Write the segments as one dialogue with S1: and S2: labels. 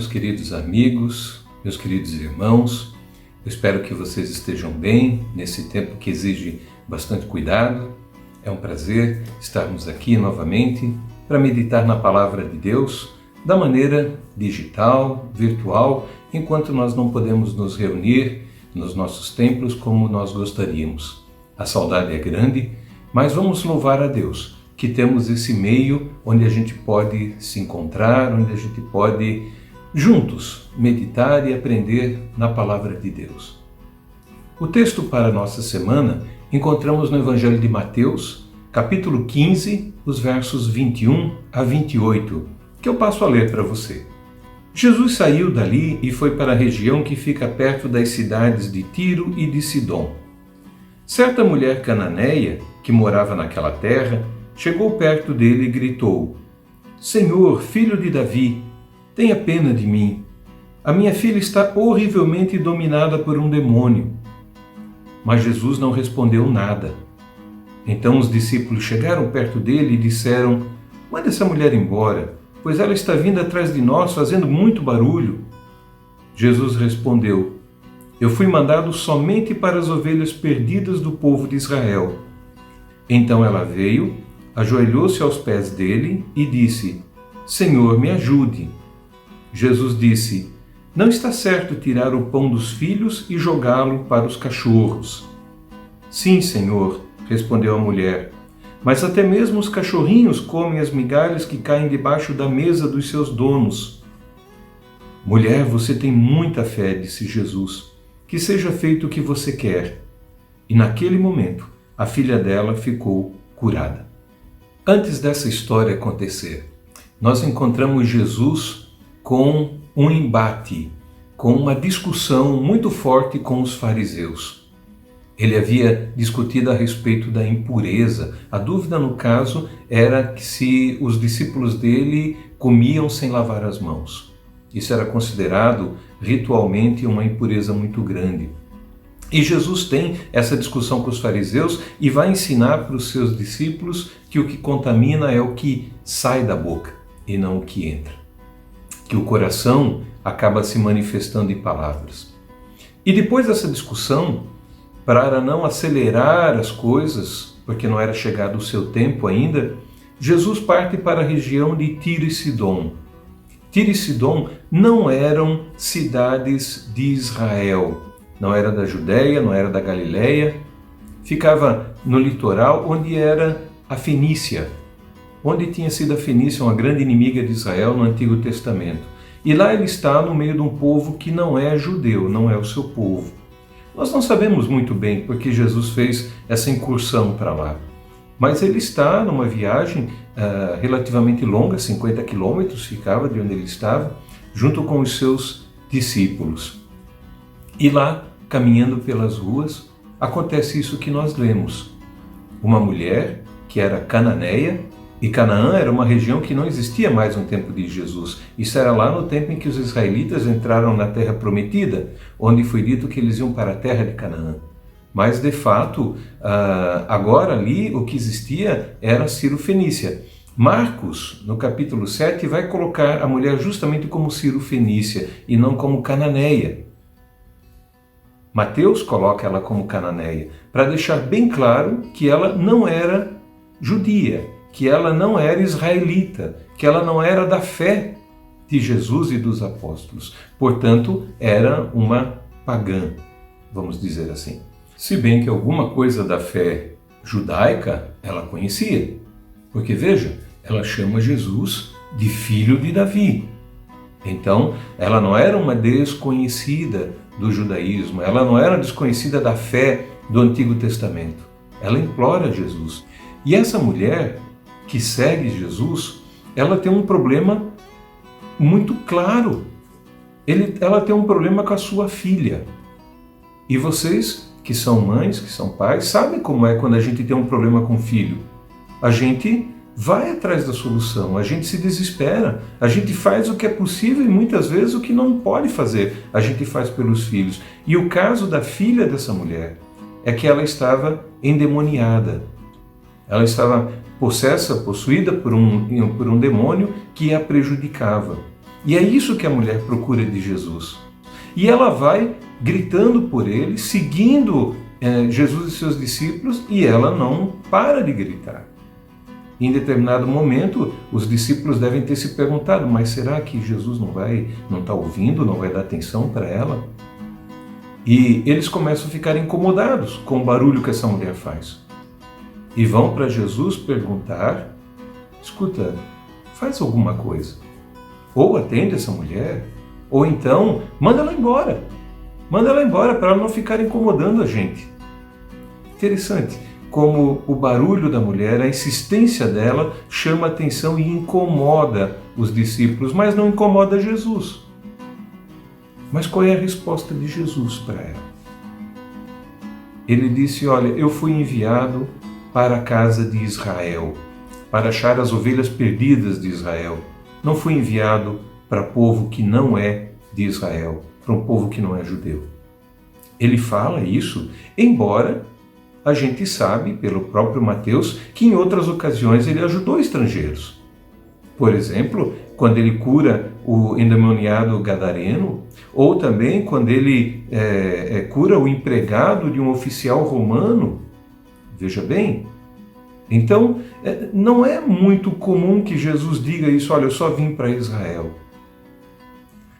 S1: meus queridos amigos, meus queridos irmãos. Eu espero que vocês estejam bem nesse tempo que exige bastante cuidado. É um prazer estarmos aqui novamente para meditar na Palavra de Deus da maneira digital, virtual, enquanto nós não podemos nos reunir nos nossos templos como nós gostaríamos. A saudade é grande, mas vamos louvar a Deus que temos esse meio onde a gente pode se encontrar, onde a gente pode juntos meditar e aprender na Palavra de Deus. O texto para a nossa semana encontramos no Evangelho de Mateus, capítulo 15, os versos 21 a 28, que eu passo a ler para você. Jesus saiu dali e foi para a região que fica perto das cidades de Tiro e de Sidom. Certa mulher cananeia, que morava naquela terra, chegou perto dele e gritou: Senhor, filho de Davi, tenha pena de mim. A minha filha está horrivelmente dominada por um demônio. Mas Jesus não respondeu nada. Então os discípulos chegaram perto dele e disseram: Manda essa mulher embora, pois ela está vindo atrás de nós fazendo muito barulho. Jesus respondeu: Eu fui mandado somente para as ovelhas perdidas do povo de Israel. Então ela veio, ajoelhou-se aos pés dele e disse: Senhor, me ajude. Jesus disse: Não está certo tirar o pão dos filhos e jogá-lo para os cachorros. Sim, Senhor, respondeu a mulher, mas até mesmo os cachorrinhos comem as migalhas que caem debaixo da mesa dos seus donos. Mulher, você tem muita fé, disse Jesus. Que seja feito o que você quer. E naquele momento, a filha dela ficou curada. Antes dessa história acontecer, nós encontramos Jesus com um embate, com uma discussão muito forte com os fariseus. Ele havia discutido a respeito da impureza. A dúvida, no caso, era que se os discípulos dele comiam sem lavar as mãos. Isso era considerado ritualmente uma impureza muito grande. E Jesus tem essa discussão com os fariseus e vai ensinar para os seus discípulos que o que contamina é o que sai da boca e não o que entra. Que o coração acaba se manifestando em palavras. E depois dessa discussão, para não acelerar as coisas, porque não era chegado o seu tempo ainda, Jesus parte para a região de Tiro e Sidom. Tiro e Sidom não eram cidades de Israel. Não era da Judéia, não era da Galileia, ficava no litoral onde era a Fenícia, onde tinha sido a Fenícia uma grande inimiga de Israel no Antigo Testamento. E lá ele está no meio de um povo que não é judeu, não é o seu povo. Nós não sabemos muito bem porque Jesus fez essa incursão para lá, mas ele está numa viagem relativamente longa, 50 quilômetros ficava de onde ele estava, junto com os seus discípulos. E lá, caminhando pelas ruas, acontece isso que nós lemos. Uma mulher que era cananeia, e Canaã era uma região que não existia mais no tempo de Jesus. Isso era lá no tempo em que os israelitas entraram na terra prometida, onde foi dito que eles iam para a terra de Canaã. Mas, de fato, agora ali o que existia era Ciro-Fenícia. Marcos, no capítulo 7, vai colocar a mulher justamente como Ciro-Fenícia e não como cananeia. Mateus coloca ela como cananeia, para deixar bem claro que ela não era judia, que ela não era israelita, que ela não era da fé de Jesus e dos apóstolos. Portanto, era uma pagã, vamos dizer assim. Se bem que alguma coisa da fé judaica ela conhecia, porque veja, ela chama Jesus de filho de Davi. Então, ela não era uma desconhecida do judaísmo, ela não era desconhecida da fé do Antigo Testamento. Ela implora Jesus. E essa mulher que segue Jesus, ela tem um problema muito claro. Ela tem um problema com a sua filha. E vocês que são mães, que são pais, sabem como é quando a gente tem um problema com o filho. A gente vai atrás da solução, a gente se desespera, a gente faz o que é possível e muitas vezes o que não pode fazer, a gente faz pelos filhos. E o caso da filha dessa mulher é que ela estava endemoniada. Ela estava possessa, possuída por um demônio que a prejudicava. E é isso que a mulher procura de Jesus. E ela vai gritando por ele, seguindo Jesus e seus discípulos, e ela não para de gritar. Em determinado momento, os discípulos devem ter se perguntado, mas será que Jesus não está ouvindo, não vai dar atenção para ela? E eles começam a ficar incomodados com o barulho que essa mulher faz. E vão para Jesus perguntar, escuta, faz alguma coisa. Ou atende essa mulher, ou então manda ela embora. Manda ela embora para ela não ficar incomodando a gente. Interessante como o barulho da mulher, a insistência dela chama atenção e incomoda os discípulos, mas não incomoda Jesus. Mas qual é a resposta de Jesus para ela? Ele disse, olha, eu fui enviado para a casa de Israel, para achar as ovelhas perdidas de Israel. Não fui enviado para povo que não é de Israel, para um povo que não é judeu. Ele fala isso, embora a gente sabe, pelo próprio Mateus, que em outras ocasiões ele ajudou estrangeiros. Por exemplo, quando ele cura o endemoniado gadareno, ou também quando ele cura o empregado de um oficial romano. Veja bem. Então, não é muito comum que Jesus diga isso, olha, eu só vim para Israel.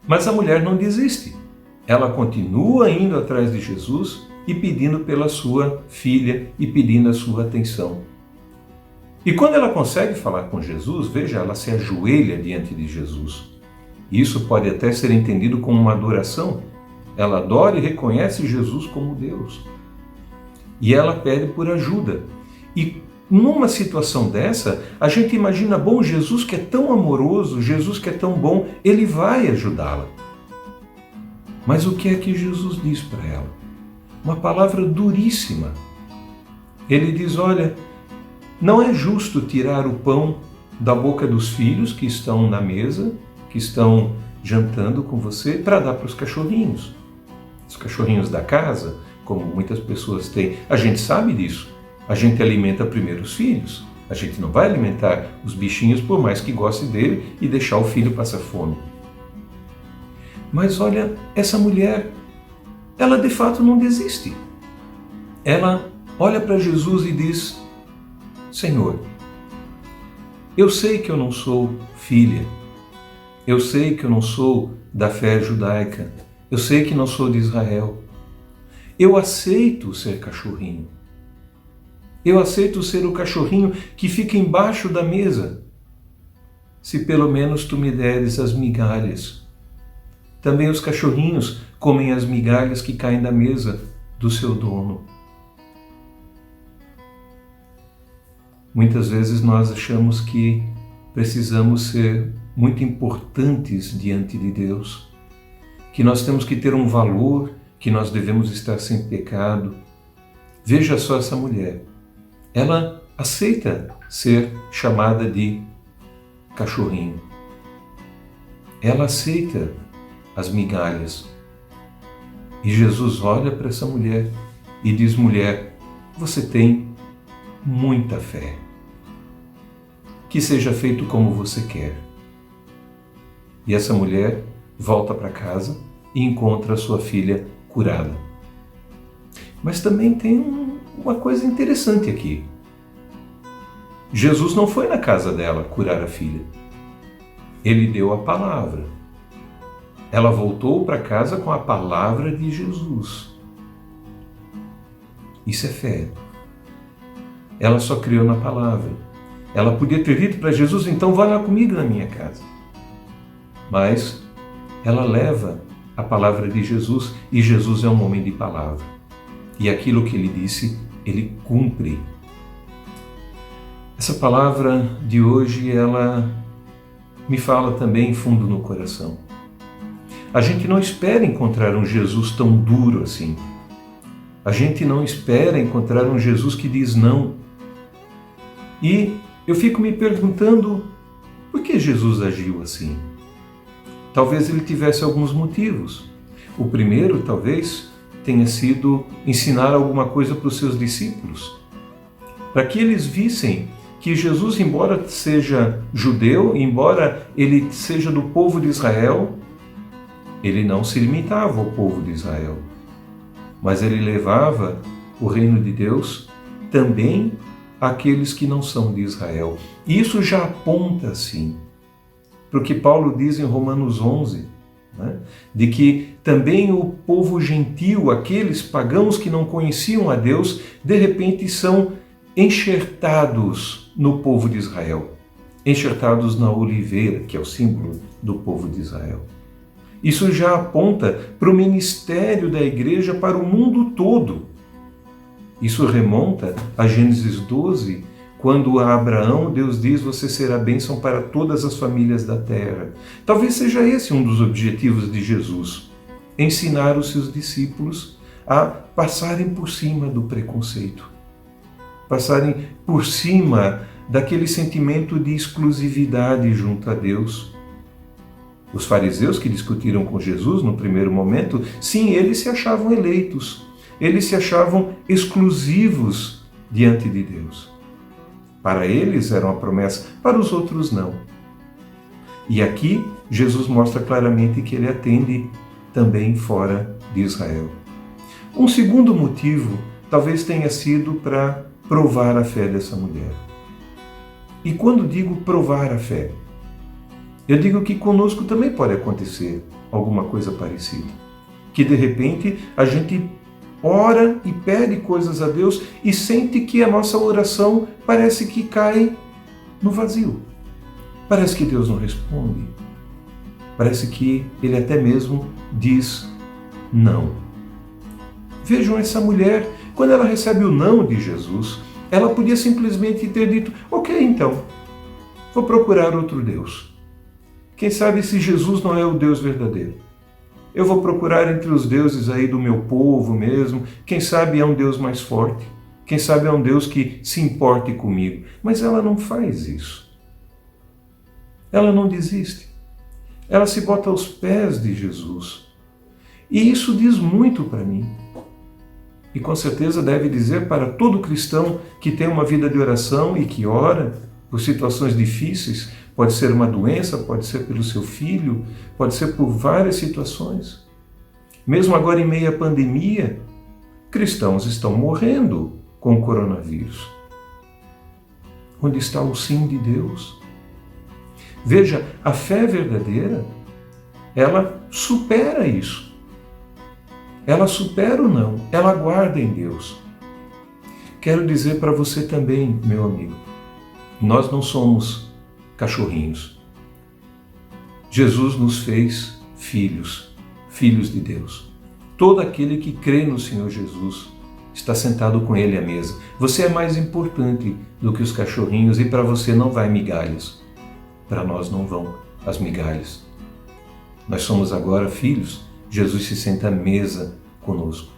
S1: Mas a mulher não desiste. Ela continua indo atrás de Jesus e pedindo pela sua filha e pedindo a sua atenção. E quando ela consegue falar com Jesus, veja, ela se ajoelha diante de Jesus. Isso pode até ser entendido como uma adoração. Ela adora e reconhece Jesus como Deus. E ela pede por ajuda. E numa situação dessa, a gente imagina, bom, Jesus que é tão amoroso, Jesus que é tão bom, ele vai ajudá-la. Mas o que é que Jesus diz para ela? Uma palavra duríssima. Ele diz, olha, não é justo tirar o pão da boca dos filhos que estão na mesa, que estão jantando com você, para dar para os cachorrinhos. Os cachorrinhos da casa, como muitas pessoas têm. A gente sabe disso. A gente alimenta primeiro os filhos. A gente não vai alimentar os bichinhos por mais que goste dele e deixar o filho passar fome. Mas olha, essa mulher, ela de fato não desiste. Ela olha para Jesus e diz, Senhor, eu sei que eu não sou filha, eu sei que eu não sou da fé judaica, eu sei que não sou de Israel, eu aceito ser cachorrinho, eu aceito ser o cachorrinho que fica embaixo da mesa, se pelo menos tu me deres as migalhas. Também os cachorrinhos comem as migalhas que caem da mesa do seu dono. Muitas vezes nós achamos que precisamos ser muito importantes diante de Deus, que nós temos que ter um valor, que nós devemos estar sem pecado. Veja só essa mulher. Ela aceita ser chamada de cachorrinho. Ela aceita as migalhas. E Jesus olha para essa mulher e diz, mulher, você tem muita fé. Que seja feito como você quer. E essa mulher volta para casa e encontra a sua filha curada. Mas também tem uma coisa interessante aqui. Jesus não foi na casa dela curar a filha. Ele deu a palavra. Ela voltou para casa com a palavra de Jesus. Isso é fé. Ela só criou na palavra. Ela podia ter dito para Jesus, então vá lá comigo na minha casa. Mas ela leva a palavra de Jesus e Jesus é um homem de palavra. E aquilo que ele disse, ele cumpre. Essa palavra de hoje, ela me fala também fundo no coração. A gente não espera encontrar um Jesus tão duro assim. A gente não espera encontrar um Jesus que diz não. E eu fico me perguntando, por que Jesus agiu assim? Talvez ele tivesse alguns motivos. O primeiro, talvez, tenha sido ensinar alguma coisa para os seus discípulos, para que eles vissem que Jesus, embora seja judeu, embora ele seja do povo de Israel, ele não se limitava ao povo de Israel, mas ele levava o reino de Deus também àqueles que não são de Israel. Isso já aponta, sim, para o que Paulo diz em Romanos 11, né? De que também o povo gentil, aqueles pagãos que não conheciam a Deus, de repente são enxertados no povo de Israel, enxertados na oliveira, que é o símbolo do povo de Israel. Isso já aponta para o ministério da igreja para o mundo todo. Isso remonta a Gênesis 12, quando a Abraão Deus diz: você será bênção para todas as famílias da terra. Talvez seja esse um dos objetivos de Jesus, ensinar os seus discípulos a passarem por cima do preconceito, passarem por cima daquele sentimento de exclusividade junto a Deus. Os fariseus que discutiram com Jesus no primeiro momento, sim, eles se achavam eleitos, eles se achavam exclusivos diante de Deus. Para eles era uma promessa, para os outros não. E aqui Jesus mostra claramente que ele atende também fora de Israel. Um segundo motivo talvez tenha sido para provar a fé dessa mulher. E quando digo provar a fé, eu digo que conosco também pode acontecer alguma coisa parecida. Que de repente a gente ora e pede coisas a Deus e sente que a nossa oração parece que cai no vazio. Parece que Deus não responde. Parece que Ele até mesmo diz não. Vejam essa mulher, quando ela recebe o não de Jesus, ela podia simplesmente ter dito: ok, então, vou procurar outro Deus. Quem sabe se Jesus não é o Deus verdadeiro? Eu vou procurar entre os deuses aí do meu povo mesmo. Quem sabe é um Deus mais forte. Quem sabe é um Deus que se importe comigo. Mas ela não faz isso. Ela não desiste. Ela se bota aos pés de Jesus. E isso diz muito para mim. E com certeza deve dizer para todo cristão que tem uma vida de oração e que ora por situações difíceis. Pode ser uma doença, pode ser pelo seu filho, pode ser por várias situações. Mesmo agora em meio à pandemia, cristãos estão morrendo com o coronavírus. Onde está o sim de Deus? Veja, a fé verdadeira, ela supera isso. Ela supera o não, ela guarda em Deus. Quero dizer para você também, meu amigo, nós não somos cachorrinhos. Jesus nos fez filhos, filhos de Deus. Todo aquele que crê no Senhor Jesus está sentado com Ele à mesa. Você é mais importante do que os cachorrinhos e para você não vai migalhas. Para nós não vão as migalhas. Nós somos agora filhos. Jesus se senta à mesa conosco.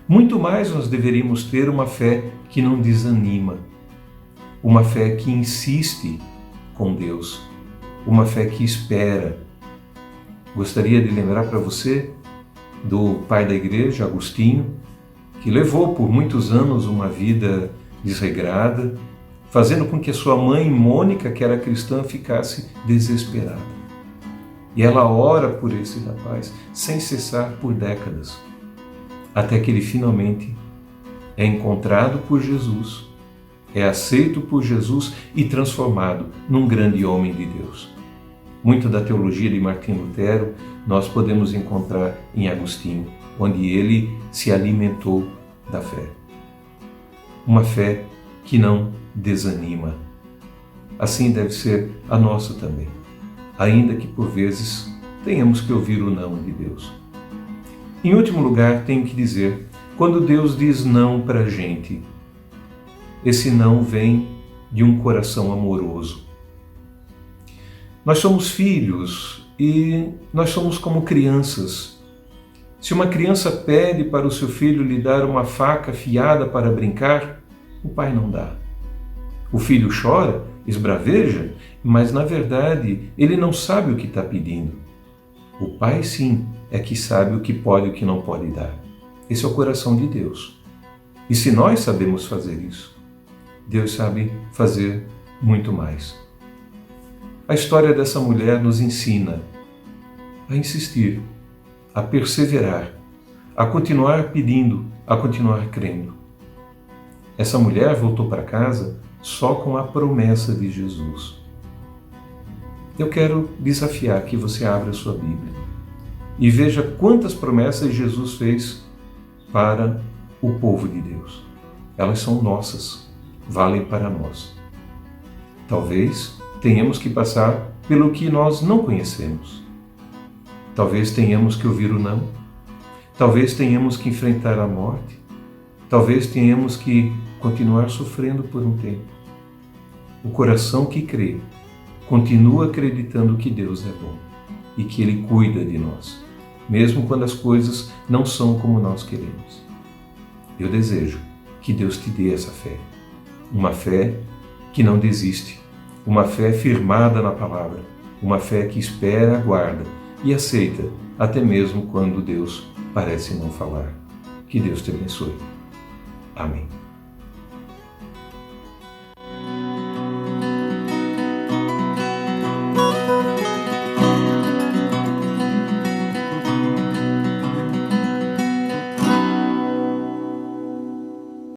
S1: Muito mais nós deveríamos ter uma fé que não desanima, uma fé que insiste com Deus, uma fé que espera. Gostaria de lembrar para você do pai da igreja, Agostinho, que levou por muitos anos uma vida desregrada, fazendo com que a sua mãe, Mônica, que era cristã, ficasse desesperada. E ela ora por esse rapaz sem cessar por décadas, até que ele finalmente é encontrado por Jesus, é aceito por Jesus e transformado num grande homem de Deus. Muito da teologia de Martinho Lutero nós podemos encontrar em Agostinho, onde ele se alimentou da fé. Uma fé que não desanima. Assim deve ser a nossa também, ainda que por vezes tenhamos que ouvir o não de Deus. Em último lugar, tenho que dizer, quando Deus diz não para a gente, esse não vem de um coração amoroso. Nós somos filhos e nós somos como crianças. Se uma criança pede para o seu filho lhe dar uma faca afiada para brincar, o pai não dá. O filho chora, esbraveja, mas na verdade ele não sabe o que está pedindo. O pai sim é que sabe o que pode e o que não pode dar. Esse é o coração de Deus. E se nós sabemos fazer isso, Deus sabe fazer muito mais. A história dessa mulher nos ensina a insistir, a perseverar, a continuar pedindo, a continuar crendo. Essa mulher voltou para casa só com a promessa de Jesus. Eu quero desafiar que você abra a sua Bíblia e veja quantas promessas Jesus fez para o povo de Deus. Elas são nossas, valem para nós. Talvez tenhamos que passar pelo que nós não conhecemos. Talvez tenhamos que ouvir o não. Talvez tenhamos que enfrentar a morte. Talvez tenhamos que continuar sofrendo por um tempo. O coração que crê continua acreditando que Deus é bom e que Ele cuida de nós, mesmo quando as coisas não são como nós queremos. Eu desejo que Deus te dê essa fé, uma fé que não desiste, uma fé firmada na palavra, uma fé que espera, aguarda e aceita, até mesmo quando Deus parece não falar. Que Deus te abençoe. Amém.